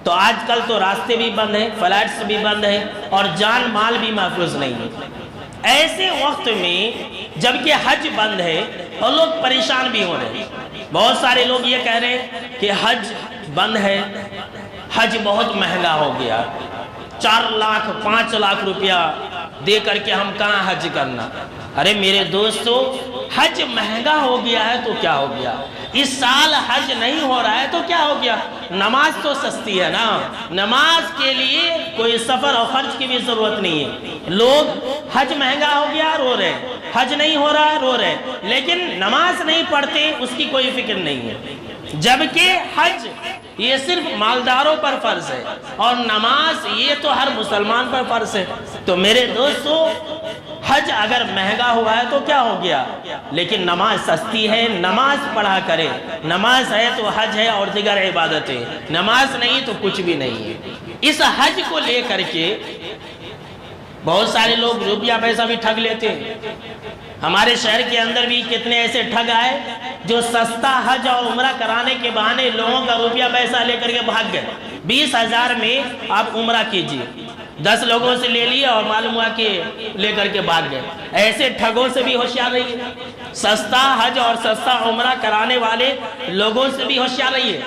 تو آج کل تو راستے بھی بند ہیں، فلائٹس بھی بند ہیں، اور جان مال بھی محفوظ نہیں ہے۔ ایسے وقت میں جبکہ حج بند ہے اور لوگ پریشان بھی ہو رہے ہیں، بہت سارے لوگ یہ کہہ رہے ہیں کہ حج بند ہے، حج بہت مہنگا ہو گیا، 4 لاکھ 5 لاکھ روپیہ دے کر کے ہم کہاں حج کرنا۔ ارے میرے دوستو، حج مہنگا ہو گیا ہے تو کیا ہو گیا؟ اس سال حج نہیں ہو رہا ہے تو کیا ہو گیا؟ نماز تو سستی ہے نا، نماز کے لیے کوئی سفر اور خرچ کی بھی ضرورت نہیں ہے۔ لوگ حج مہنگا ہو گیا رو رہے ہیں، حج نہیں ہو رہا ہے رو رہے ہیں، لیکن نماز نہیں پڑھتے اس کی کوئی فکر نہیں ہے۔ جبکہ حج یہ صرف مالداروں پر فرض ہے اور نماز یہ تو ہر مسلمان پر فرض ہے۔ تو میرے دوستو، حج اگر مہنگا ہوا ہے تو کیا ہو گیا؟ لیکن نماز سستی ہے، نماز پڑھا کرے۔ نماز ہے تو حج ہے اور دیگر عبادت ہے، نماز نہیں تو کچھ بھی نہیں ہے۔ اس حج کو لے کر کے بہت سارے لوگ روپیہ پیسہ بھی ٹھگ لیتے ہیں۔ ہمارے شہر کے اندر بھی کتنے ایسے ٹھگ آئے جو سستا حج اور عمرہ کرانے کے بہانے لوگوں کا روپیہ پیسہ لے کر کے بھاگ گئے۔ 20,000 میں آپ عمرہ کیجئے، 10 لوگوں سے لے لیے اور معلوم ہوا کہ لے کر کے بھاگ گئے۔ ایسے ٹھگوں سے بھی ہوشیار رہیے، سستا حج اور سستا عمرہ کرانے والے لوگوں سے بھی ہوشیار رہیے۔